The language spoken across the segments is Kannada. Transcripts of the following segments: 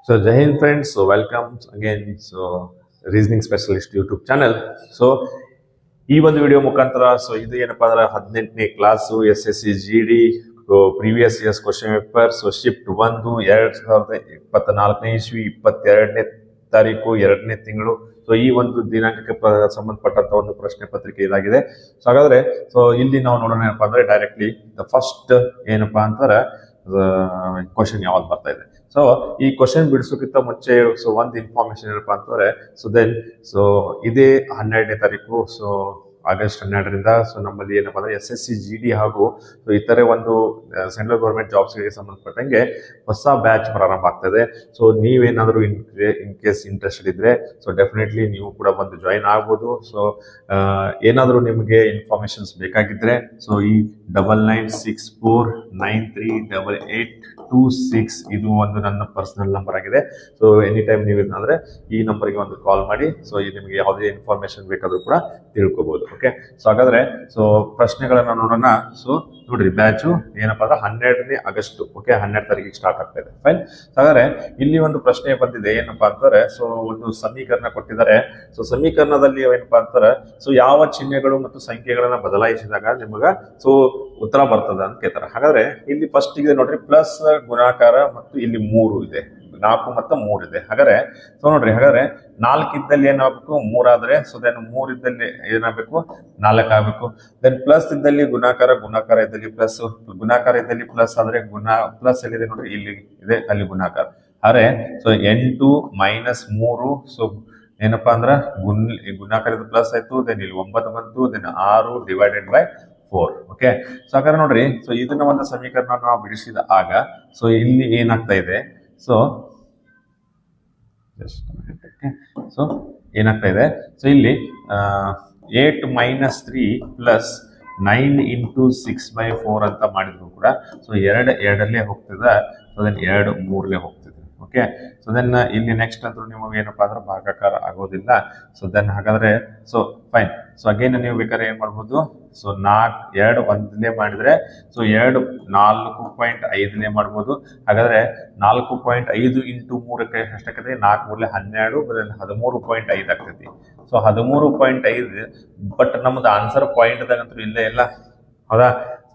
So Jai Hind friends, so welcome again. So Reasoning Specialist YouTube channel. So ಈ ಒಂದು ವಿಡಿಯೋ ಮುಖಾಂತರ ಇದು ಏನಪ್ಪಾ ಅಂದ್ರೆ 18ನೇ class SSC GD previous years question paper. So shift 1 2024ನೇ ಇಸ್ವಿ 22ನೇ ತಾರೀಕು 2ನೇ ತಿಂಗಳು. ಸೊ ಈ ಒಂದು ದಿನಾಂಕಕ್ಕೆ ಸಂಬಂಧಪಟ್ಟಂತ ಒಂದು ಪ್ರಶ್ನೆ ಪತ್ರಿಕೆ ಇದಾಗಿದೆ. ಸೊ ಹಾಗಾದ್ರೆ ಇಲ್ಲಿ ನಾವು ನೋಡೋಣ ಏನಪ್ಪಾ ಅಂದ್ರೆ ಡೈರೆಕ್ಟ್ಲಿ ದ ಫಸ್ಟ್ ಏನಪ್ಪಾ ಅಂತಾರೆ ಕ್ವಶನ್ ಯಾವ್ದು ಬರ್ತಾ ಇದೆ. ಸೊ ಈ ಕ್ವಶನ್ ಬಿಡಿಸೋಕ್ಕಿಂತ ಮುಂಚೆ ಒಂದು ಇನ್ಫಾರ್ಮೇಶನ್ ಏನಪ್ಪಾ ಅಂತಂದ್ರೆ ಇದೇ 12ನೇ ತಾರೀಕು ಆಗಸ್ಟ್ 12ರಿಂದ ನಮ್ಮಲ್ಲಿ ಏನಪ್ಪಾ ಅಂದ್ರೆ SSC GD ಹಾಗೂ ಇತರೆ ಒಂದು ಸೆಂಟ್ರಲ್ ಗೌರ್ಮೆಂಟ್ ಜಾಬ್ಸ್ಗೆ ಸಂಬಂಧಪಟ್ಟಂಗೆ ಹೊಸ ಬ್ಯಾಚ್ ಪ್ರಾರಂಭ ಆಗ್ತದೆ. ಸೊ ನೀವೇನಾದರೂ ಇನ್ ಕೇಸ್ ಇಂಟ್ರೆಸ್ಟೆಡ್ ಇದ್ರೆ ಡೆಫಿನೆಟ್ಲಿ ನೀವು ಕೂಡ ಬಂದು ಜಾಯಿನ್ ಆಗ್ಬೋದು. ಏನಾದರೂ ನಿಮಗೆ ಇನ್ಫಾರ್ಮೇಶನ್ಸ್ ಬೇಕಾಗಿದ್ರೆ ಈ 9964938826 ಇದು ಒಂದು ನನ್ನ ಪರ್ಸನಲ್ ನಂಬರ್ ಆಗಿದೆ. ಎನಿ ಟೈಮ್ ನೀವು ಅಂದ್ರೆ ಈ ನಂಬರ್ಗೆ ಒಂದು ಕಾಲ್ ಮಾಡಿ ನಿಮಗೆ ಯಾವುದೇ ಇನ್ಫಾರ್ಮೇಶನ್ ಬೇಕಾದ್ರೂ ಕೂಡ ತಿಳ್ಕೊಬಹುದು. ಓಕೆ, ಹಾಗಾದ್ರೆ ಪ್ರಶ್ನೆಗಳನ್ನ ನೋಡೋಣ. ನೋಡ್ರಿ, ಬ್ಯಾಚು ಏನಪ್ಪಾ ಅಂದ್ರೆ 12ನೇ ಆಗಸ್ಟ್, ಓಕೆ, 12 ತಾರೀಕಿಗೆ ಸ್ಟಾರ್ಟ್ ಆಗ್ತಾ ಇದೆ. ಫೈನ್. ಹಾಗಾದ್ರೆ ಇಲ್ಲಿ ಒಂದು ಪ್ರಶ್ನೆ ಬಂದಿದೆ. ಏನಪ್ಪಾ ಅಂತಾರೆ ಒಂದು ಸಮೀಕರಣ ಕೊಟ್ಟಿದ್ದಾರೆ. ಸಮೀಕರಣದಲ್ಲಿ ಏನಪ್ಪಾ ಅಂತಾರೆ ಯಾವ ಚಿಹ್ನೆಗಳು ಮತ್ತು ಸಂಖ್ಯೆಗಳನ್ನ ಬದಲಾಯಿಸಿದಾಗ ನಿಮಗ ಉತ್ತರ ಬರ್ತದ ಅಂತ ಕೇಳ್ತಾರೆ. ಹಾಗಾದ್ರೆ ಇಲ್ಲಿ ಫಸ್ಟ್ ಇದೆ ನೋಡ್ರಿ, ಪ್ಲಸ್ ಗುಣಾಕಾರ ಮತ್ತು ಇಲ್ಲಿ 3 ಇದೆ, 4 ಮತ್ತು 3 ಇದೆ. ಹಾಗಾದ್ರೆ ನೋಡ್ರಿ, ಹಾಗಾದ್ರೆ 4 ಇದ್ದಲ್ಲಿ ಏನಾಗಬೇಕು 3 ಆದ್ರೆ ದೆನ್ 3 ಇದ್ದಲ್ಲಿ ಏನಾಗಬೇಕು 4 ಆಗ್ಬೇಕು. ದೆನ್ ಪ್ಲಸ್ ಇದ್ದಲ್ಲಿ ಗುಣಾಕಾರ ಇದ್ದಲ್ಲಿ ಪ್ಲಸ್, ಗುಣಾಕಾರ ಇದ್ದಲ್ಲಿ ಪ್ಲಸ್ ಆದ್ರೆ ಪ್ಲಸ್ ಎಲ್ಲಿದೆ ನೋಡ್ರಿ, ಇಲ್ಲಿ ಇದೆ, ಅಲ್ಲಿ ಗುಣಾಕಾರ. ಆದ್ರೆ 8 ಮೈನಸ್ 3 ಏನಪ್ಪಾ ಅಂದ್ರ ಗುಣಾಕಾರದ ಪ್ಲಸ್ ಆಯ್ತು. ದೆನ್ ಇಲ್ಲಿ 9 ಬಂತು. Then 6 divided by 4. ಓಕೆ, ಹಾಗಾದ್ರೆ ನೋಡ್ರಿ, ಇದನ್ನ ಒಂದು ಸಮೀಕರಣ ನಾವು ಬಿಡಿಸಿದ ಆಗ ಇಲ್ಲಿ ಏನಾಗ್ತಾ ಇದೆ, ಏನಾಗ್ತಾ ಇದೆ ಇಲ್ಲಿ 8 ಮೈನಸ್ 3 ಪ್ಲಸ್ 9 ಇಂಟು 6/4 ಅಂತ ಮಾಡಿದ್ರು ಕೂಡ 2 2 ಹೋಗ್ತದೆ. ದೆನ್ 2 3 ಹೋಗ್ತದೆ. ಓಕೆ, ದೆನ್ ಇಲ್ಲಿ ನೆಕ್ಸ್ಟ್ ಅಂತೂ ನಿಮಗೆ ಏನಪ್ಪಾ ಅಂದ್ರೆ ಭಾಗಾಕಾರ ಆಗೋದಿಲ್ಲ. ದೆನ್ ಹಾಗಾದ್ರೆ ಫೈನ್. ಅಗೇನ್ ನೀವು ಬೇಕಾದ್ರೆ ಏನ್ ಮಾಡ್ಬೋದು, 2 1 ಮಾಡಿದ್ರೆ 2 4.5 ಮಾಡ್ಬೋದು. ಹಾಗಾದ್ರೆ 4.5 ಇಂಟು 3ಕ್ಕೆ ಎಷ್ಟಾಗ್ತದೆ, 4 3 12, 13.5 ಆಗ್ತೈತಿ. 13.5. ಬಟ್ ನಮ್ದು ಆನ್ಸರ್ ಪಾಯಿಂಟ್ದಾಗಂತೂ ಇಲ್ಲೇ ಇಲ್ಲ, ಹೌದಾ?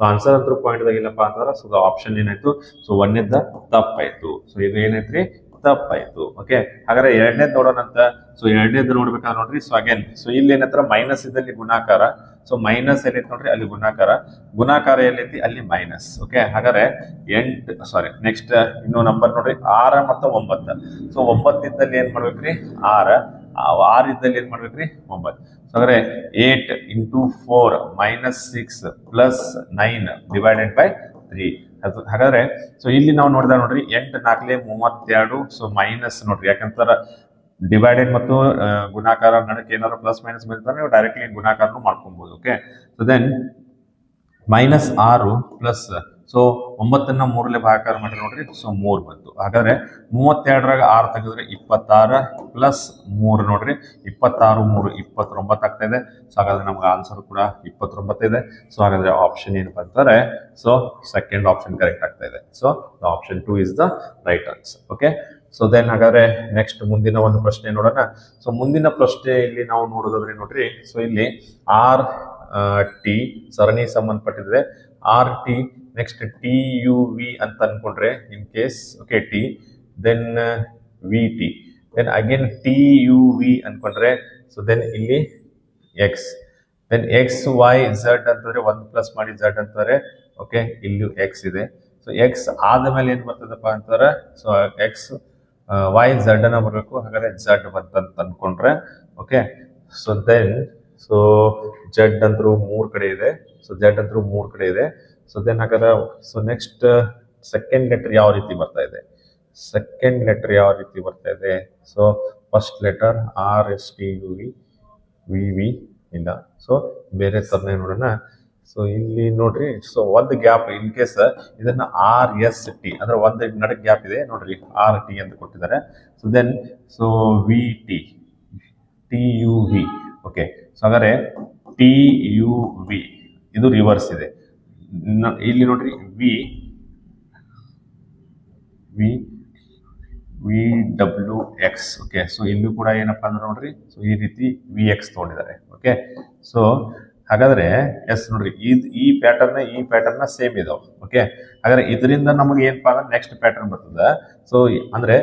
ಆನ್ಸರ್ ಅಂತೂ ಪಾಯಿಂಟ್ದಾಗ ಇಲ್ಲಪ್ಪ ಅಂತಂದ್ರೆ ಆಪ್ಷನ್ ಏನಾಯ್ತು, 1ನೇದ ತಪ್ಪಾಯ್ತು. ಇದು ಏನೈತ್ರಿ, ತಪ್ಪಾಯ್ತು. ಓಕೆ, ಹಾಗಾದ್ರೆ 2ನೇದ್ ನೋಡೋಣ ಅಂತ. 2ನೇದ್ ನೋಡ್ಬೇಕಾದ್ರೆ ನೋಡ್ರಿ, ಅಗೇನ್ ಇಲ್ಲಿ ಏನಂತಾರ ಮೈನಸ್ ಇದ್ದಲ್ಲಿ ಗುಣಾಕಾರ. ಮೈನಸ್ ಎಲ್ಲೈತಿ ನೋಡ್ರಿ, ಅಲ್ಲಿ ಗುಣಾಕಾರ ಎಲ್ಲೈತಿ, ಅಲ್ಲಿ ಮೈನಸ್. ಓಕೆ, ಹಾಗಾದ್ರೆ ನೆಕ್ಸ್ಟ್ ಇನ್ನು ನಂಬರ್ ನೋಡ್ರಿ, 6 ಮತ್ತು 9. 9 ಇದ್ದಲ್ಲಿ ಏನ್ ಮಾಡ್ಬೇಕ್ರಿ, 6 ಇದ್ದಲ್ಲಿ ಏನ್ ಮಾಡ್ಬೇಕ್ರಿ, 9. ಹಾಗಾದ್ರೆ 8 into 4 minus 6 plus 9 divided by 3. ಹಾಗಾದ್ರೆ ಇಲ್ಲಿ ನಾವು ನೋಡಿದ ನೋಡ್ರಿ, 8 4 32. ಮೈನಸ್ ನೋಡ್ರಿ, ಯಾಕಂತಾರ ಡಿವೈಡೆಡ್ ಮತ್ತು ಗುಣಾಕಾರ ನಡಕ್ಕೆ ಏನಾದ್ರು ಪ್ಲಸ್ ಮೈನಸ್ ಬಂದ್ರೆ ನೀವು ಡೈರೆಕ್ಟ್ಲಿ ಗುಣಾಕಾರನು ಮಾಡ್ಕೊಬಹುದು. ಓಕೆ, ದೆನ್ ಮೈನಸ್ 6 ಪ್ಲಸ್ 9ನ್ನ 3ಲೆ ಭಾಗಾಕಾರ ಮಾಡ್ರಿ ನೋಡ್ರಿ, 3 ಬಂತು. ಹಾಗಾದ್ರೆ 32ರಾಗ 6 ತೆಗೆದ್ರೆ 26 ಪ್ಲಸ್ 3 ನೋಡ್ರಿ, 26 3 29 ಆಗ್ತಾ ಇದೆ. ಹಾಗಾದ್ರೆ ನಮ್ಗೆ ಆನ್ಸರ್ ಕೂಡ 29 ಇದೆ. ಹಾಗಾದ್ರೆ ಆಪ್ಷನ್ ಏನಪ್ಪ ಅಂತಾರೆ, ಸೆಕೆಂಡ್ ಆಪ್ಷನ್ ಕರೆಕ್ಟ್ ಆಗ್ತಾ ಇದೆ. Option 2 is the right answer. Okay, then ಹಾಗಾದ್ರೆ ನೆಕ್ಸ್ಟ್ ಮುಂದಿನ ಒಂದು ಪ್ರಶ್ನೆ ನೋಡೋಣ. ಮುಂದಿನ ಪ್ರಶ್ನೆ ಇಲ್ಲಿ ನಾವು ನೋಡೋದಾದ್ರೆ ನೋಡ್ರಿ, ಇಲ್ಲಿ RT ಸರಣಿ ಸಂಬಂಧಪಟ್ಟಿದೆ. RT ನೆಕ್ಸ್ಟ್ TUV ಅಂತ ಅನ್ಕೊಂಡ್ರೆ in case, okay, T then VT then again TUV ಅನ್ಕೊಂಡ್ರೆ ದೆನ್ ಇಲ್ಲಿ X ದೆನ್ XYZ ಅಂತಂದ್ರೆ 1 ಪ್ಲಸ್ ಮಾಡಿ Z ಅಂತಾರೆ. ಓಕೆ, ಇಲ್ಲಿ X ಇದೆ. X ಆದ್ಮೇಲೆ ಏನ್ ಬರ್ತದಪ್ಪ ಅಂತಾರೆ, X Y Z ಅನ್ನ ಬರ್ಬೇಕು. ಹಾಗಾದ್ರೆ Z ಬಂತಂತ ಅನ್ಕೊಂಡ್ರೆ, ಓಕೆ, ದೆನ್ Z ಅಂತೂ 3 ಕಡೆ ಇದೆ. Z ಅಂತೂ 3 ಕಡೆ ಇದೆ. ದೆನ್ ಹಾಗಾದ್ರೆ ನೆಕ್ಸ್ಟ್ ಸೆಕೆಂಡ್ ಲೆಟರ್ ಯಾವ ರೀತಿ ಬರ್ತಾ ಇದೆ, ಫಸ್ಟ್ ಲೆಟರ್ RSTUV VV ಇಲ್ಲ. ಬೇರೆ ತರನೇ ನೋಡೋಣ. ಇಲ್ಲಿ ನೋಡ್ರಿ, ಒಂದು ಗ್ಯಾಪ್ ಇನ್ ಕೇಸ್ ಇದನ್ನ RST ಅಂದ್ರೆ ಒಂದು ನಡಕ್ ಗ್ಯಾಪ್ ಇದೆ ನೋಡ್ರಿ, RT ಅಂತ ಕೊಟ್ಟಿದ್ದಾರೆ. Then VT TUV. ಓಕೆ, ಹಾಗಾದ್ರೆ TUV ಇದು ರಿವರ್ಸ್ ಇದೆ. ಇಲ್ಲಿ ನೋಡ್ರಿ, V W X. Okay, so ಇಲ್ಲೂ ಕೂಡ ಏನಪ್ಪಾ ಅಂದ್ರೆ ನೋಡ್ರಿ, ಸೊ ಈ ರೀತಿ ವಿ ಎಕ್ಸ್ ತೊಗೊಂಡಿದ್ದಾರೆ. ಓಕೆ, ಸೊ ಹಾಗಾದ್ರೆ ಎಸ್ ನೋಡ್ರಿ, ಈ ಪ್ಯಾಟರ್ನ್ ಸೇಮ್ ಇದಾವೆ. ಓಕೆ, ಹಾಗಾದ್ರೆ ಇದರಿಂದ ನಮಗೆ ಏನಪ್ಪಾ ಅಂದ್ರೆ ನೆಕ್ಸ್ಟ್ ಪ್ಯಾಟರ್ನ್ ಬರ್ತದೆ. ಸೊ ಅಂದ್ರೆ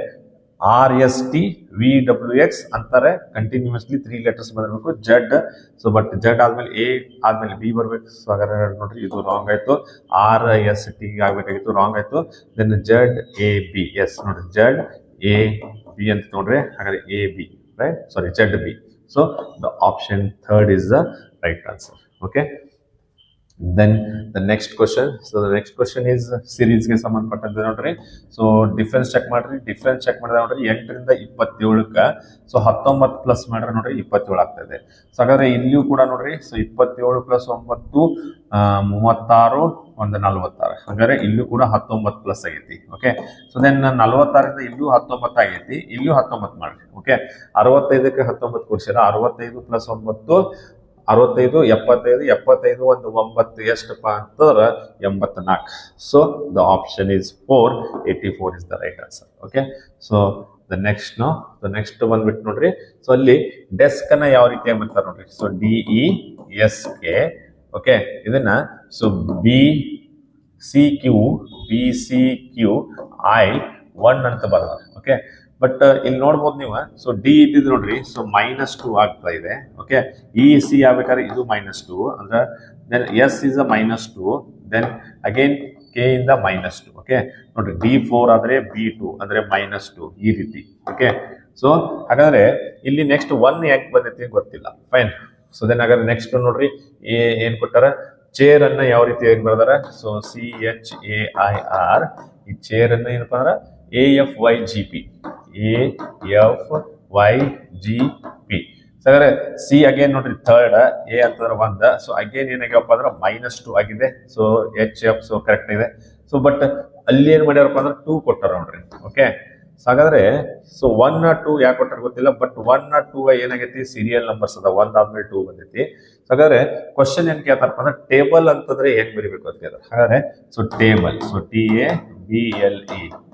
RST VWX ಅಂತಾರೆ, ಕಂಟಿನ್ಯೂಸ್ಲಿ 3 ಲೆಟರ್ಸ್ ಬರಬೇಕು. ಜೆಡ್, ಸೊ ಬಟ್ ಜೆಡ್ ಆದ್ಮೇಲೆ ಎ ಆದ್ಮೇಲೆ ಬಿ ಬರ್ಬೇಕು. ಸೊ ಹಾಗಾದ್ರೆ ನೋಡ್ರಿ ಇದು ರಾಂಗ್ ಆಯ್ತು. RST ಆಗ್ಬೇಕಾಗಿತ್ತು, ರಾಂಗ್ ಆಯ್ತು. Then Z A B, yes ನೋಡ್ರಿ ಜೆಡ್ ಎ ಬಿ ಅಂತ ನೋಡ್ರಿ. ಹಾಗಾದ್ರೆ A B, right, sorry Z B. So the option third is the right answer. Okay, then the next question. So the next question is series ಗೆ ಸಂಬಂಧಪಟ್ಟಂತೆ ನೋಡ್ರಿ. ಸೊ ಡಿಫರೆನ್ಸ್ ಚೆಕ್ ಮಾಡ್ರಿ. ಡಿಫರೆನ್ಸ್ ಚೆಕ್ ಮಾಡಿದ್ರೆ ನೋಡ್ರಿ 8 ರಿಂದ 27ಕ್ಕೆ ಸೊ 19 ಪ್ಲಸ್ ಮಾಡ್ರೆ ನೋಡ್ರಿ 27 ಆಗ್ತದೆ. ಸೊ ಹಾಗಾದ್ರೆ ಇಲ್ಲಿಯೂ ಕೂಡ ನೋಡ್ರಿ, ಸೊ 27 ಪ್ಲಸ್ 9 36 ಒಂದು 46. ಹಾಗಾದ್ರೆ ಇಲ್ಲೂ ಕೂಡ 19 ಪ್ಲಸ್ ಆಗೈತಿ. ಓಕೆ, ಸೊ ದೆನ್ 46ರಿಂದ ಇಲ್ಲೂ 19 ಆಗೈತಿ, ಇಲ್ಲೂ 19 ಮಾಡ್ರಿ. ಓಕೆ, 65ಕ್ಕೆ 19 ಕೊಡ್ಸಿರ, 65 ಪ್ಲಸ್ 9 65, 75, 75 ಒಂದು 9 ಎಷ್ಟಪ್ಪ ಅಂತಂದ್ರೆ 84. So the option is 4, 84 is the right answer. Okay, so the next ಬಂದ್ಬಿಟ್ಟು ನೋಡ್ರಿ, ಸೊ ಅಲ್ಲಿ ಡೆಸ್ಕ್ ಅನ್ನ ಯಾವ ರೀತಿಯಾಗಿ ಬರ್ತಾರೆ ನೋಡ್ರಿ. So DESK. ಓಕೆ, ಇದನ್ನ ಸೊ BCQ I1 ಅಂತ ಬರ್ತಾರೆ. ಓಕೆ, ಬಟ್ ಇಲ್ಲಿ ನೋಡ್ಬೋದು ನೀವು, ಸೊ ಡಿ ಇದ್ದಿದ್ದು ನೋಡ್ರಿ, ಸೊ -2 ಆಗ್ತಾ ಇದೆ. ಓಕೆ, EC ಆಗ್ಬೇಕಾದ್ರೆ ಇದು -2 ಅಂದ್ರೆ then S is a -2, then again K ಇಂದ -2. ಓಕೆ, ನೋಡ್ರಿ D4 ಆದ್ರೆ B2 ಅಂದ್ರೆ -2 ಈ ರೀತಿ. ಓಕೆ, ಸೊ ಹಾಗಾದ್ರೆ ಇಲ್ಲಿ ನೆಕ್ಸ್ಟ್ 1 ಯಾಕೆ ಬಂದೈತಿ ಗೊತ್ತಿಲ್ಲ. ಫೈನ್. ಸೊ ದೆನ್ ಹಾಗಾದ್ರೆ ನೆಕ್ಸ್ಟ್ ನೋಡ್ರಿ, ಏನ್ ಕೊಟ್ಟಾರ, ಚೇರ್ ಅನ್ನ ಯಾವ ರೀತಿ ಬರ್ದಾರ. ಸೊ CHAIR, ಈ ಚೇರ್ ಅನ್ನ ಏನಪ್ಪಾ ಅಂದ್ರೆ AFYGP. ಸೊ ಹಾಗಾದ್ರೆ ಸಿ ಅಗೇನ್ ನೋಡ್ರಿ ಥರ್ಡ್, ಎ ಅಂತಂದ್ರೆ 1. ಸೊ ಅಗೇನ್ ಏನಾಗ್ಯಪ್ಪ ಅಂದ್ರೆ -2 ಆಗಿದೆ. ಸೊ HF ಸೊ ಕರೆಕ್ಟ್ ಇದೆ. ಸೊ ಬಟ್ ಅಲ್ಲಿ ಏನ್ ಮಾಡ್ಯಾರಪ್ಪ ಅಂದ್ರೆ 2 ಕೊಟ್ಟಾರ ನೋಡ್ರಿ. ಓಕೆ, ಸೊ ಹಾಗಾದ್ರೆ ಸೊ 1 2 ಯಾಕೆ ಕೊಟ್ಟಾರ ಗೊತ್ತಿಲ್ಲ, ಬಟ್ 1 2 ಏನಾಗೈತಿ, ಸೀರಿಯಲ್ ನಂಬರ್ಸ್ ಅದ, 1 ಆದ್ಮೇಲೆ 2 ಬಂದೈತಿ. ಸೊ ಹಾಗಾದ್ರೆ ಕ್ವಶನ್ ಏನ್ ಕೇಳ್ತಾರಪ್ಪ ಅಂದ್ರೆ ಟೇಬಲ್ ಅಂತಂದ್ರೆ ಹೆಂಗ್ ಬರಿಬೇಕು ಅಂತ ಕೇಳ್ತಾರೆ. ಹಾಗಾದ್ರೆ so table, so TABLE.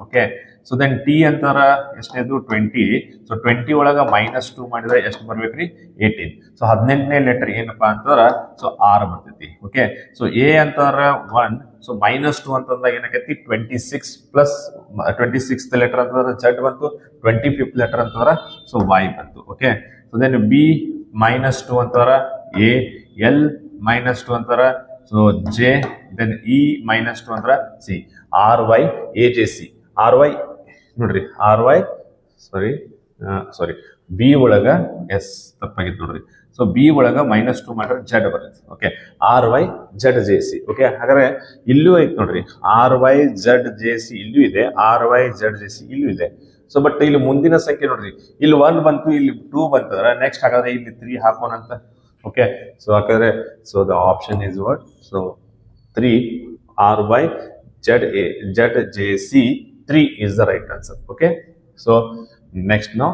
Okay, so then T ಅಂತಾರ ಎಷ್ಟನೇದು 20. ಸೊ 20 ಒಳಗ -2 ಮಾಡಿದ್ರೆ ಎಷ್ಟು ಬರ್ಬೇಕ್ರಿ, 18. ಸೊ 18ನೇ ಲೆಟರ್ ಏನಪ್ಪಾ ಅಂತಂದ್ರ ಸೊ R ಬರ್ತೈತಿ. ಓಕೆ, ಸೊ ಎ ಅಂತಾರ 1. ಸೊ -2 ಅಂತಂದಾಗ ಏನಾಗೈತಿ 26 ಪ್ಲಸ್ 26th ಲೆಟರ್ ಅಂತಂದ್ರೆ Z ಬಂತು, 25th ಲೆಟರ್ ಅಂತಂದ್ರ ಸೊ Y ಬಂತು. ಓಕೆ, ಸೊ ದೆನ್ ಬಿ -2 ಅಂತಾರ ಎ, ಎಲ್ -2 ಅಂತಾರ ಸೊ ಜೆ, ದೆನ್ ಇ -2 ಅಂತಾರ ಸಿ, RY AJC. RY ನೋಡ್ರಿ, RY ಸಾರಿ ಬಿ ಒಳಗ ಎಸ್ ತಪ್ಪಾಗಿತ್ತು ನೋಡ್ರಿ. ಸೊ ಬಿ ಒಳಗ -2 ಮಾಡ್ರೆ ಜೆಡ್ ಬರುತ್ತೆ. Okay, RY ZJC. ಓಕೆ, ಹಾಗಾದ್ರೆ ಇಲ್ಲೂ ಐತಿ ನೋಡ್ರಿ, RY ZJC ಇಲ್ಲೂ ಇದೆ, RY ZJC ಇಲ್ಲೂ ಇದೆ. ಸೊ ಬಟ್ ಇಲ್ಲಿ ಮುಂದಿನ ಸಂಖ್ಯೆ ನೋಡ್ರಿ, ಇಲ್ಲಿ 1 ಬಂತು, ಇಲ್ಲಿ 2 ಬಂತಂದ್ರೆ ನೆಕ್ಸ್ಟ್ ಹಾಗಾದ್ರೆ ಇಲ್ಲಿ 3 ಹಾಕೋಣಂತ. ಓಕೆ, ಸೊ ಹಾಗಾದ್ರೆ so the option is what, so 3 RY ZJC 3 is the right answer. Okay, so next now,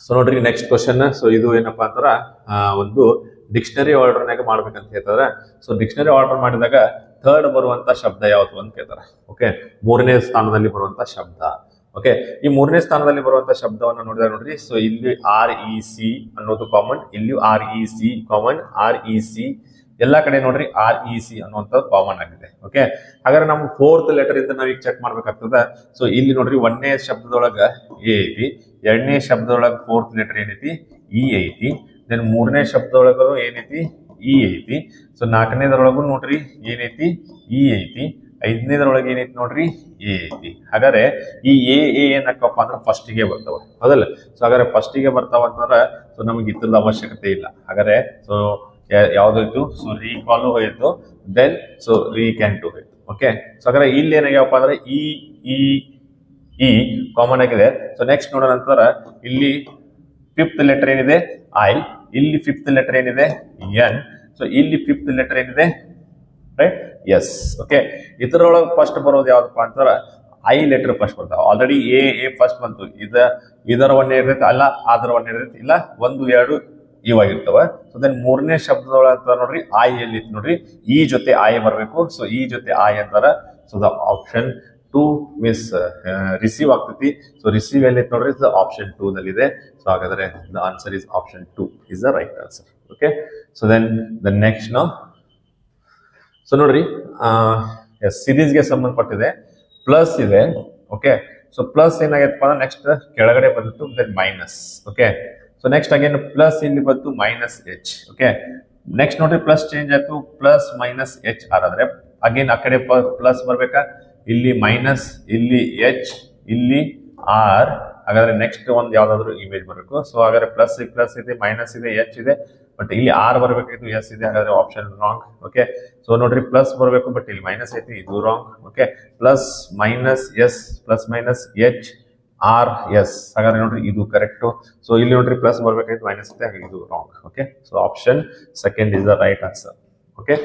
so ನೋಡ್ರಿ ನೆಕ್ಸ್ಟ್ ಕ್ವಶನ್. ಸೊ ಇದು ಏನಪ್ಪಾ ಅಂತಾರ ಒಂದು ಡಿಕ್ಷನರಿ ಆರ್ಡರ್ನಾಗ ಮಾಡ್ಬೇಕಂತ ಹೇಳ್ತಾರೆ. ಸೊ ಡಿಕ್ಷನರಿ ಆರ್ಡರ್ ಮಾಡಿದಾಗ ಥರ್ಡ್ ಬರುವಂತ ಶಬ್ದ ಯಾವುದು ಅಂತ ಕೇಳ್ತಾರೆ. ಓಕೆ, 3ನೇ ಸ್ಥಾನದಲ್ಲಿ ಬರುವಂತ ಶಬ್ದ. ಓಕೆ, ಈ 3ನೇ ಸ್ಥಾನದಲ್ಲಿ ಬರುವಂತ ಶಬ್ದವನ್ನು ನೋಡಿದಾಗ ನೋಡ್ರಿ, ಸೊ ಇಲ್ಲಿ REC ಅನ್ನೋದು ಕಾಮನ್, ಇಲ್ಲಿಯೂ REC ಕಾಮನ್, REC ಎಲ್ಲಾ ಕಡೆ ನೋಡ್ರಿ REC ಅನ್ನುವಂಥದ್ದು ಕಾಮನ್ ಆಗಿದೆ. ಓಕೆ, ಹಾಗಾದ್ರೆ ನಮ್ಗೆ 4th ಲೆಟರ್ ಇಂದ ನಾವ್ ಈಗ ಚೆಕ್ ಮಾಡ್ಬೇಕಾಗ್ತದ. ಸೊ ಇಲ್ಲಿ ನೋಡ್ರಿ 1ನೇ ಶಬ್ದದೊಳಗ ಎ ಐತಿ, 2ನೇ ಶಬ್ದದೊಳಗ 4th ಲೆಟರ್ ಏನೈತಿ ಇ ಐತಿ, ದೆನ್ 3ನೇ ಶಬ್ದದೊಳಗ ಏನೈತಿ ಇ ಐತಿ. ಸೊ 4ನೇದ್ರೊಳಗು ನೋಡ್ರಿ ಏನೈತಿ ಇ ಐತಿ, 5ನೇದ್ರೊಳಗೆ ಏನೈತಿ ನೋಡ್ರಿ ಎ ಐತಿ. ಹಾಗಾದ್ರೆ ಈ ಎ ಏನಕ್ಕಪ್ಪ ಅಂದ್ರೆ ಫಸ್ಟಿಗೆ ಬರ್ತಾವ, ಹೌದಲ್ಲ. ಸೊ ಹಾಗಾದ್ರೆ ಫಸ್ಟಿಗೆ ಬರ್ತಾವ ಅಂತಂದ್ರೆ ಸೊ ನಮಗೆ ಇದ್ರದ ಅವಶ್ಯಕತೆ ಇಲ್ಲ. ಹಾಗಾದ್ರೆ ಸೊ ಯಾವ್ದೋಯ್ತು, ಸೊ ರೀಕಾಲು ಹೋಯ್ತು, ದೆನ್ ಸೊ ರೀಕ್ಯಾಂಟು ಹೋಯ್ತು. ಓಕೆ, ಸೊ ಹಾಗಾದ್ರೆ ಇಲ್ಲಿ ಏನಾಗ್ಯಾವಪ್ಪ ಅಂದ್ರೆ ಇ ಕಾಮನ್ ಆಗಿದೆ. ಸೊ ನೆಕ್ಸ್ಟ್ ನೋಡೋಣ ನಂತರ ಇಲ್ಲಿ 5th ಲೆಟರ್ ಏನಿದೆ ಐ, ಇಲ್ಲಿ 5th ಲೆಟರ್ ಏನಿದೆ ಎನ್, ಸೊ ಇಲ್ಲಿ 5th ಲೆಟರ್ ಏನಿದೆ ರೈಟ್ ಎಸ್. ಓಕೆ, ಇದರೊಳಗೆ ಫಸ್ಟ್ ಬರೋದು ಯಾವ್ದಪ್ಪ ಅಂತಾರ ಐ ಲೆಟರ್ ಫಸ್ಟ್ ಬರ್ತಾವ. ಆಲ್ರೆಡಿ ಎ ಫಸ್ಟ್ ಬಂತು, ಇದರ 1 ಇರ್ತೈತೆ ಅಲ್ಲ, ಅದರ 1 ಇರ್ತೈತಿ ಇಲ್ಲ, 1 2 ಇವಾಗಿರ್ತವ. ಸೊ ದೆನ್ 3ನೇ ಶಬ್ದದೊಳಗ ನೋಡ್ರಿ ಐ ಎಲ್ಲಿ ನೋಡ್ರಿ, ಈ ಜೊತೆ ಐ ಬರ್ಬೇಕು. ಸೊ ಈ ಜೊತೆ ಐ ಅಂತಾರ. So the option two means receive ಆಗ್ತೈತಿ. ಸೊ ರಿಸೀವ್ ಎಲ್ಲೈತೆ ನೋಡ್ರಿ, ಆಪ್ಷನ್ 2 ನಲ್ಲಿದೆ. ಸೊ ಹಾಗಾದ್ರೆ the answer is option 2 is the right answer. Okay, so then the next no. So ನೋಡ್ರಿ, ಸಿರೀಸ್ಗೆ ಸಂಬಂಧಪಟ್ಟಿದೆ, ಪ್ಲಸ್ ಇದೆ. ಓಕೆ, ಸೊ ಪ್ಲಸ್ ಏನಾಗೈತಪ್ಪ ಅಂದ್ರೆ ನೆಕ್ಸ್ಟ್ ಕೆಳಗಡೆ ಬಂದಿತ್ತು, then minus. Okay, so next again plus ಇಲ್ಲಿ ಬಂತು ಮೈನಸ್ ಎಚ್. ಓಕೆ, ನೆಕ್ಸ್ಟ್ ನೋಡ್ರಿ ಪ್ಲಸ್ ಚೇಂಜ್ ಆಯ್ತು, ಪ್ಲಸ್ ಮೈನಸ್ ಎಚ್ ಆರ್ ಆದ್ರೆ ಅಗೇನ್ ಆ ಕಡೆ ಪ್ಲಸ್ ಬರ್ಬೇಕಾ, ಇಲ್ಲಿ ಮೈನಸ್, ಇಲ್ಲಿ ಎಚ್, ಇಲ್ಲಿ ಆರ್. ಹಾಗಾದ್ರೆ ನೆಕ್ಸ್ಟ್ ಒಂದು ಯಾವ್ದಾದ್ರು ಇಮೇಜ್ ಬರಬೇಕು. ಸೊ ಹಾಗಾದ್ರೆ ಪ್ಲಸ್ ಇದೆ, ಮೈನಸ್ ಇದೆ, ಎಚ್ ಇದೆ, ಬಟ್ ಇಲ್ಲಿ ಆರ್ ಬರ್ಬೇಕಾಯ್ತು, ಎಸ್ ಇದೆ. ಹಾಗಾದ್ರೆ ಆಪ್ಷನ್ ರಾಂಗ್. ಓಕೆ, ಸೊ ನೋಡ್ರಿ ಪ್ಲಸ್ ಬರಬೇಕು, ಬಟ್ ಇಲ್ಲಿ ಮೈನಸ್ ಐತಿ, ಇದು wrong. Okay, plus minus S, plus minus H R S. ಹಾಗಾದ್ರೆ ನೋಡ್ರಿ ಇದು ಕರೆಕ್ಟ್. ಸೊ ಇಲ್ಲಿ ನೋಡ್ರಿ ಪ್ಲಸ್ ಬರ್ಬೇಕಾಯ್ತು, ಮೈನಸ್ ಇದೆ, ಹಾಗಾಗಿ ಇದು wrong. Okay, so option second is the right answer. Okay,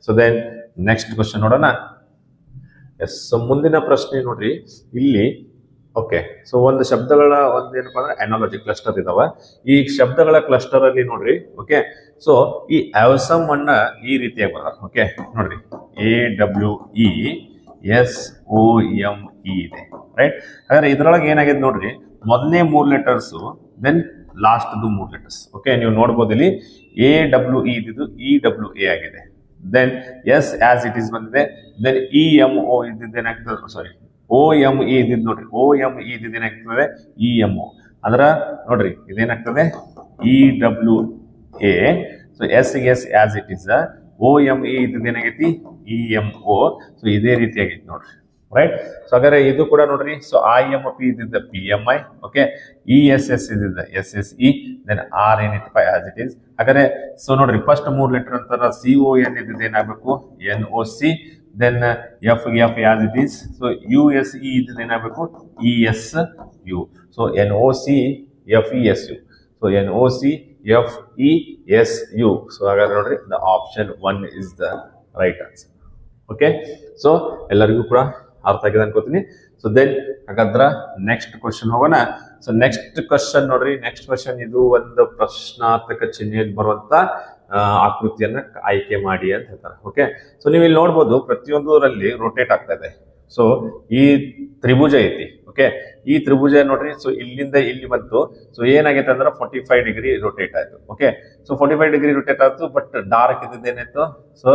so then next question ನೋಡೋಣ. ಎಸ್, ಸೊ ಮುಂದಿನ ಪ್ರಶ್ನೆ ನೋಡ್ರಿ ಇಲ್ಲಿ. ಓಕೆ, ಸೊ ಒಂದು ಶಬ್ದಗಳ ಏನಪ್ಪಾ ಅಂದ್ರೆ ಅನಾಲಜಿ ಕ್ಲಸ್ಟರ್ ಇದಾವ. ಈ ಶಬ್ದಗಳ ಕ್ಲಸ್ಟರ್ ಅಲ್ಲಿ ನೋಡ್ರಿ. ಓಕೆ, ಸೊ ಈ ಅವಸಮ್ ಅನ್ನ ಈ ರೀತಿಯಾಗಿ ಬರ. ಓಕೆ ನೋಡ್ರಿ, AWESOME ಇದೆ, ರೈಟ್. ಹಾಗಾದ್ರೆ ಇದ್ರೊಳಗೆ ಏನಾಗಿದೆ ನೋಡ್ರಿ, ಮೊದಲನೇ 3 letters, then last 3 letters. Okay, ನೀವು ನೋಡ್ಬೋದು ಇಲ್ಲಿ AWE ಇದ್ದು EWA ಆಗಿದೆ. Then yes as it is ಬಂದಿದೆ. ದೆನ್ EMO ಇದ್ದಿದ್ದು ಏನಾಗ್ತದೆ, ಸಾರಿ OME ಇದ್ದಿದ್ದು ನೋಡ್ರಿ, OME ಇದ್ದಿದ್ದು ಏನಾಗ್ತದೆ EMO. ಅದರ ನೋಡ್ರಿ ಇದೇನಾಗ್ತದೆ EWA. So yes as it is, OME ಇದ್ದಿದ್ದು ಏನಾಗೈತಿ EMO. ಸೊ ಇದೇ ರೀತಿ ಆಗೈತಿ ನೋಡ್ರಿ, ರೈಟ್. ಸೊ ಹಾಗಾದ್ರೆ ಇದು ಕೂಡ ನೋಡ್ರಿ, ಸೊ IMP ಇದ್ದಿದ್ದ PMI. ಓಕೆ, ESS ಇದ್ದಿದ್ದ SSE, ದೆನ್ R ಏನಿತ್ತಪ್ಪ ಆಸ್ ಇಟ್ ಇಸ್. ಹಾಗಾದ್ರೆ ಸೊ ನೋಡ್ರಿ ಫಸ್ಟ್ 3 ಲೆಟರ್ ಅಂತಾರ CON ಇದ್ದಿದ್ದು ಏನಾಗಬೇಕು NOC, then FF as it is. So USE ಇದ್ದಿದ್ದು ಏನಾಗಬೇಕು ESU. So NOCFESU. So NOCFESU. So ಹಾಗಾದ್ರೆ ನೋಡ್ರಿ the option 1 is the right answer. Okay, so ಎಲ್ಲರಿಗೂ ಕೂಡ ಅರ್ಥ ಆಗಿದೆ ಅನ್ಕೋತೀನಿ. ಸೊ ದೆನ್ ಹಾಗಾದ್ರೆ ನೆಕ್ಸ್ಟ್ ಕ್ವಶನ್ ಹೋಗೋಣ. ಸೊ ನೆಕ್ಸ್ಟ್ ಕ್ವಶನ್ ನೋಡ್ರಿ, ನೆಕ್ಸ್ಟ್ ಕ್ವಶನ್ ಇದು ಒಂದು ಪ್ರಶ್ನಾರ್ಥಕ ಚಿಹ್ನೆಯಲ್ಲಿ ಬರುವಂತ ಆಕೃತಿಯನ್ನ ಆಯ್ಕೆ ಮಾಡಿ ಅಂತ ಹೇಳ್ತಾರೆ. ಓಕೆ, ಸೊ ನೀವು ಇಲ್ಲಿ ನೋಡ್ಬೋದು ಪ್ರತಿಯೊಂದರಲ್ಲಿ ರೊಟೇಟ್ ಆಗ್ತಾ ಇದೆ. ಸೊ ಈ ತ್ರಿಭುಜ ಐತಿ. ಓಕೆ, ಈ ತ್ರಿಭುಜ ನೋಡ್ರಿ, ಸೊ ಇಲ್ಲಿಂದ ಇಲ್ಲಿ ಬಂತು. ಸೊ ಏನಾಗೈತೆ ಅಂದ್ರೆ 45 ಡಿಗ್ರಿ ರೊಟೇಟ್ ಆಯ್ತು. ಓಕೆ, ಸೊ 45 ಡಿಗ್ರಿ ರೊಟೇಟ್ ಆಯ್ತು, ಬಟ್ ಡಾರ್ಕ್ ಇದ್ದಿದ್ದು ಏನಾಯ್ತು, ಸೊ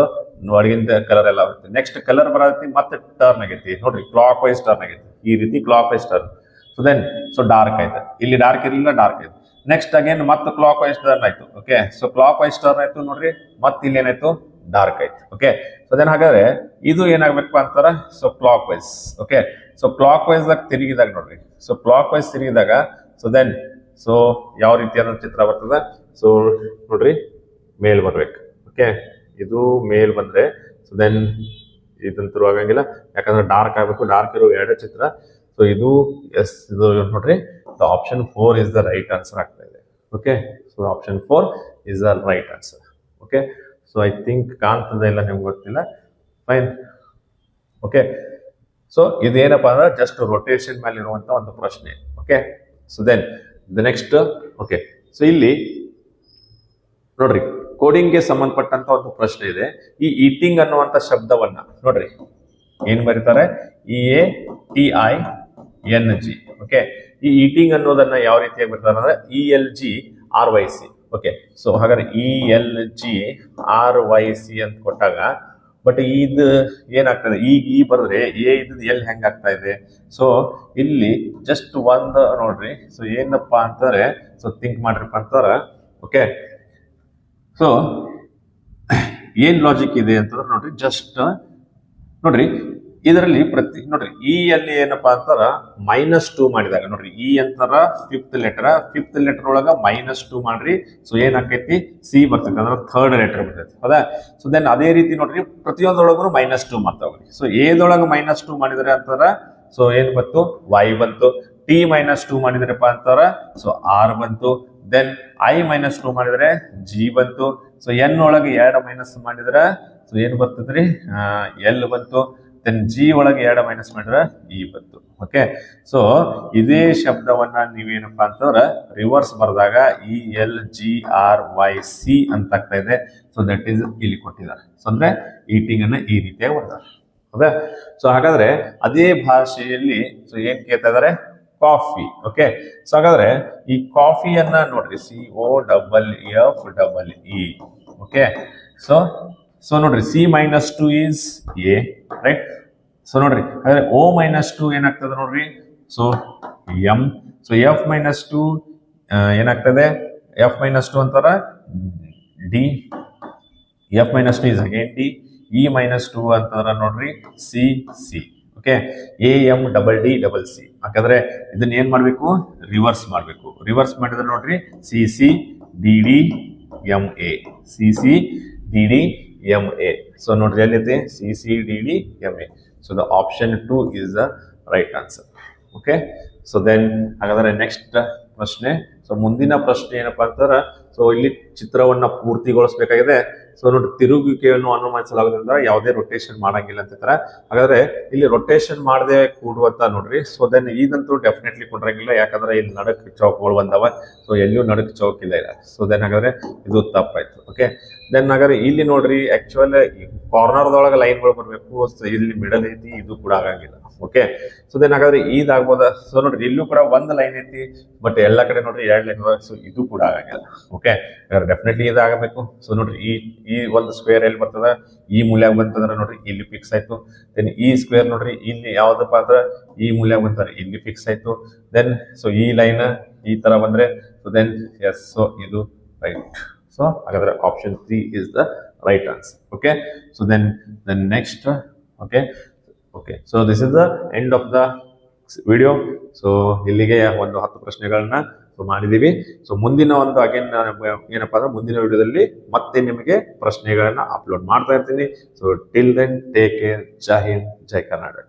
ಒಳಗಿಂದ ಕಲರ್ ಎಲ್ಲ ಆಗುತ್ತೆ. ನೆಕ್ಸ್ಟ್ ಕಲರ್ ಬರತಿ, ಮತ್ತೆ ಟರ್ನ್ ಆಗೈತಿ ನೋಡ್ರಿ, ಕ್ಲಾಕ್ ವೈಸ್ ಟರ್ನ್ ಆಗೈತಿ, ಈ ರೀತಿ clockwise turn. So then so dark ಆಯ್ತು, ಇಲ್ಲಿ ಡಾರ್ಕ್ ಇರಲಿಲ್ಲ, ಡಾರ್ಕ್ ಆಯ್ತು. ನೆಕ್ಸ್ಟ್ ಅಗೇನ್ ಮತ್ತೆ ಕ್ಲಾಕ್ ವೈಸ್ ಟರ್ನ್ ಆಯ್ತು. Okay, so clockwise turn ಆಯ್ತು ನೋಡ್ರಿ, ಮತ್ತೆ ಇಲ್ಲಿ ಏನಾಯ್ತು ಡಾರ್ಕ್ ಆಯ್ತು. ಓಕೆ, ಸೊ ದೆನ್ ಹಾಗಾದ್ರೆ ಇದು ಏನಾಗ್ಬೇಕು ಅಂತಾರ, so clockwise. Okay, so clockwise ದಾಗ ತಿರುಗಿದಾಗ ನೋಡ್ರಿ, ಸೊ ಕ್ಲಾಕ್ ವೈಸ್ ತಿರುಗಿದಾಗ ಸೊ ದೆನ್ ಸೊ ಯಾವ ರೀತಿಯಾದ ಚಿತ್ರ ಬರ್ತದ, ಸೊ ನೋಡ್ರಿ ಮೇಲ್ ಬರ್ಬೇಕು. ಓಕೆ, ಇದು ಮೇಲ್ ಬಂದ್ರೆ ಸೊ ದೆನ್ ಇದಂತರೂ ಆಗಂಗಿಲ್ಲ, ಯಾಕಂದ್ರೆ ಡಾರ್ಕ್ ಆಗ್ಬೇಕು, ಡಾರ್ಕ್ ಇರೋ ಎರಡು ಚಿತ್ರ. ಸೊ ಇದು ಎಸ್, ಇದು ನೋಡ್ರಿ option 4 is the right answer ಆಗ್ತಾ ಇದೆ. Okay, so option 4 is the right answer. Okay, so I think ಕಾಣ್ತದೆ ಇಲ್ಲ ನಿಮ್ಗೆ ಗೊತ್ತಿಲ್ಲ, ಫೈನ್. ಓಕೆ, ಸೊ ಇದೇನಪ್ಪ ಅಂದ್ರೆ ಜಸ್ಟ್ ರೊಟೇಷನ್ ಮೇಲೆ ಇರುವಂತ ಒಂದು ಪ್ರಶ್ನೆ. Okay, so then the next. Okay, so ಇಲ್ಲಿ ನೋಡ್ರಿ ಕೋಡಿಂಗ್ಗೆ ಸಂಬಂಧಪಟ್ಟಂತ ಒಂದು ಪ್ರಶ್ನೆ ಇದೆ. ಈ ಈಟಿಂಗ್ ಅನ್ನುವಂತ ಶಬ್ದವನ್ನ ನೋಡ್ರಿ ಏನ್ ಬರೀತಾರೆ, EATING. ಓಕೆ, ಈ ಈಟಿಂಗ್ ಅನ್ನೋದನ್ನ ಯಾವ ರೀತಿಯಾಗಿ ಬರ್ತಾರೆ ಅಂದ್ರೆ ELGRYC. ಓಕೆ, ಸೊ ಹಾಗಾದ್ರೆ ELGRYC ಅಂತ ಕೊಟ್ಟಾಗ, ಬಟ್ ಇದು ಏನಾಗ್ತದೆ, ಈಗ ಈ ಬರೆದ್ರೆ ಎ ಇದ್ದು ಎಲ್ ಹೆಂಗ್ ಆಗ್ತಾ ಇದೆ. ಸೊ ಇಲ್ಲಿ ಜಸ್ಟ್ ಒಂದು ನೋಡ್ರಿ, ಸೊ ಏನಪ್ಪಾ ಅಂತಾರೆ, ಸೊ ಥಿಂಕ್ ಮಾಡ್ರಿಪ್ಪ ಅಂತಾರ. ಓಕೆ, ಸೊ ಏನ್ ಲಾಜಿಕ್ ಇದೆ ಅಂತಂದ್ರೆ ನೋಡ್ರಿ, ಜಸ್ಟ್ ನೋಡ್ರಿ ಇದರಲ್ಲಿ ಪ್ರತಿ ನೋಡ್ರಿ ಇ ಅಲ್ಲಿ ಏನಪ್ಪಾ ಅಂತಾರ -2 ಮಾಡಿದಾಗ ನೋಡ್ರಿ, ಇ ಅಂತಾರ ಫಿಫ್ತ್ ಲೆಟರ್ ಒಳಗ -2 ಮಾಡ್ರಿ. ಸೊ ಏನಾಕೈತಿ ಸಿ ಬರ್ತೈತಿ, ಅಂದ್ರೆ ಥರ್ಡ್ ಲೆಟರ್ ಬರ್ತೈತಿ, ಹೌದಾ. ಸೊ ದೆನ್ ಅದೇ ರೀತಿ ನೋಡ್ರಿ ಪ್ರತಿಯೊಂದೊಳಗೂ -2 ಮಾಡ್ತಾವ್ರಿ. ಸೊ ಎದೊಳಗ -2 ಮಾಡಿದ್ರೆ ಅಂತಾರ, ಸೊ ಏನ್ ಬಂತು y ಬಂತು. ಟಿ -2 ಮಾಡಿದ್ರಪ್ಪ ಅಂತಾರ, ಸೊ ಆರ್ ಬಂತು. ದೆನ್ ಐ -2 ಮಾಡಿದ್ರೆ ಜಿ ಬಂತು. ಸೊ ಎನ್ ಒಳಗೆ 2 ಮೈನಸ್ ಮಾಡಿದ್ರೆ ಸೊ ಏನ್ ಬರ್ತದ್ರಿ ಎಲ್ ಬಂತು. ದೆನ್ ಜಿ ಒಳಗೆ 2 ಮೈನಸ್ ಮಾಡಿದ್ರೆ ಇ ಬಂತು. ಓಕೆ, ಸೊ ಇದೇ ಶಬ್ದವನ್ನ ನೀವೇನಪ್ಪಾ ಅಂತಂದ್ರೆ ರಿವರ್ಸ್ ಬರೆದಾಗ ELGRYC ಅಂತ ಆಗ್ತಾ ಇದೆ. ಸೊ ದಟ್ ಈಸ್ ಇಲ್ಲಿ ಕೊಟ್ಟಿದ್ದಾರೆ. ಸೊ ಅಂದ್ರೆ ಈಟಿಂಗ್ ಅನ್ನ ಈ ರೀತಿಯಾಗಿ ಬರ್ತಾರೆ. ಹೌದಾ? ಸೊ ಹಾಗಾದ್ರೆ ಅದೇ ಭಾಷೆಯಲ್ಲಿ ಸೊ ಏನ್ ಕೇಳ್ತಾ ಇದಾರೆ, ಕಾಫಿ. ಓಕೆ, ಸೊ ಹಾಗಾದ್ರೆ ಈ ಕಾಫಿಯನ್ನ ನೋಡ್ರಿ, COFFE. ಓಕೆ, ಸೊ ನೋಡ್ರಿ C-2 is A, right? So ನೋಡ್ರಿ ಹಾಗಾದ್ರೆ O-2 ಏನಾಗ್ತದೆ ನೋಡ್ರಿ, ಸೊ M. ಸೊ F-2 ಏನಾಗ್ತದೆ, F-2 ಅಂತಾರ D, F-2 is again D, E-2 ಅಂತಂದ್ರ ನೋಡ್ರಿ C. Okay, AMDDC. ಹಾಗಾದ್ರೆ ಇದನ್ನ ಏನ್ ಮಾಡ್ಬೇಕು, ರಿವರ್ಸ್ ಮಾಡ್ಬೇಕು. ರಿವರ್ಸ್ ಮಾಡಿದ್ರೆ ನೋಡ್ರಿ CCDDMA. ಸೊ ನೋಡ್ರಿ ಎಲ್ಲಿದೆ CCDDMA. So the option 2 is the right answer. Okay, so then ಹಾಗಾದ್ರೆ ನೆಕ್ಸ್ಟ್ ಪ್ರಶ್ನೆ. ಸೊ ಮುಂದಿನ ಪ್ರಶ್ನೆ ಏನಪ್ಪಾ ಅಂತಂದ್ರೆ, ಸೊ ಇಲ್ಲಿ ಚಿತ್ರವನ್ನ ಪೂರ್ತಿಗೊಳಿಸಬೇಕಾಗಿದೆ. ಸೊ ನೋಡಿ, ತಿರುಗುವಿಕೆಯನ್ನು ಅನುಮತಿಸಲಾಗೋದ್ರಿಂದ ಯಾವುದೇ ರೊಟೇಷನ್ ಮಾಡಂಗಿಲ್ಲ ಅಂತಾರೆ. ಹಾಗಾದ್ರೆ ಇಲ್ಲಿ ರೊಟೇಷನ್ ಮಾಡದೆ ಕೂಡುವಂತ ನೋಡ್ರಿ. ಸೊ ದೆನ್ ಇದಂತೂ ಡೆಫಿನೆಟ್ಲಿ ಕೊಟ್ಟಿರಂಗಿಲ್ಲ, ಯಾಕಂದ್ರೆ ಇಲ್ಲಿ ನಡಕ್ ಚೌಕ್ಗಳು ಬಂದವ. ಸೊ ಎಲ್ಲಿಯೂ ನಡಕ್ ಚೌಕ್ ಇಲ್ಲ. ಸೊ ದೆನ್ ಹಾಗಾದ್ರೆ ಇದು ತಪ್ಪಾಯ್ತು. ಓಕೆ, ದೆನ್ ಹಾಗಾದ್ರೆ ಇಲ್ಲಿ ನೋಡ್ರಿ, ಆಕ್ಚುಯಲ್ ಕಾರ್ನರ್ದೊಳಗೆ ಲೈನ್ಗಳು ಬರ್ಬೇಕು. ಇಲ್ಲಿ ಮಿಡಲ್ ಐತಿ, ಇದು ಕೂಡ ಆಗಂಗಿಲ್ಲ. ಓಕೆ, ಸೊ ದೆನ್ ಹಾಗಾದ್ರೆ ಇದಾಗ್ಬೋದ. ಸೊ ನೋಡ್ರಿ ಇಲ್ಲೂ ಕೂಡ ಒಂದು ಲೈನ್ ಐತಿ, ಬಟ್ ಎಲ್ಲ ಕಡೆ ನೋಡ್ರಿ 2 ಲೈನ್. ಸೊ ಇದು ಕೂಡ ಆಗಂಗಿಲ್ಲ. Okay, definitely ಇದಾಗಬೇಕು. ಸೊ ನೋಡ್ರಿ ಈ ಒಂದು ಸ್ಕ್ವೇರ್ ಎಲ್ಲಿ ಬರ್ತದ, ಈ ಮೂಲ್ಯಾಗ ಬಂತಂದ್ರೆ ನೋಡ್ರಿ ಇಲ್ಲಿ ಫಿಕ್ಸ್ ಆಯ್ತು. ದೆನ್ ಈ ಸ್ಕ್ವೇರ್ ನೋಡ್ರಿ ಇಲ್ಲಿ ಯಾವ್ದಪ್ಪ ಅಂದ್ರೆ ಈ ಮೂಲ್ಯಾಗ ಬಂತಾರೆ, ಇಲ್ಲಿ ಫಿಕ್ಸ್ ಆಯ್ತು. ದೆನ್ ಸೊ ಈ ಲೈನ್ ಈ ತರ ಬಂದ್ರೆ, ಸೊ ದೆನ್ ಎಸ್, ಸೊ ಇದು ರೈಟ್. ಸೊ ಹಾಗಾದ್ರೆ option 3 is the right answer. Okay, so then next. Okay, so this is the end of the video. So ಇಲ್ಲಿಗೆ ಒಂದು 10 ಪ್ರಶ್ನೆಗಳನ್ನ ಮಾಡಿದೀವಿ. ಸೊ ಮುಂದಿನ ಒಂದು ಅಗೇನ್ ಏನಪ್ಪಾ ಅಂದ್ರೆ, ಮುಂದಿನ ವಿಡಿಯೋದಲ್ಲಿ ಮತ್ತೆ ನಿಮಗೆ ಪ್ರಶ್ನೆಗಳನ್ನ ಅಪ್ಲೋಡ್ ಮಾಡ್ತಾ ಇರ್ತೀನಿ. So till then take care. ಜೈ ಹಿಂದ್, ಜೈ ಕರ್ನಾಟಕ.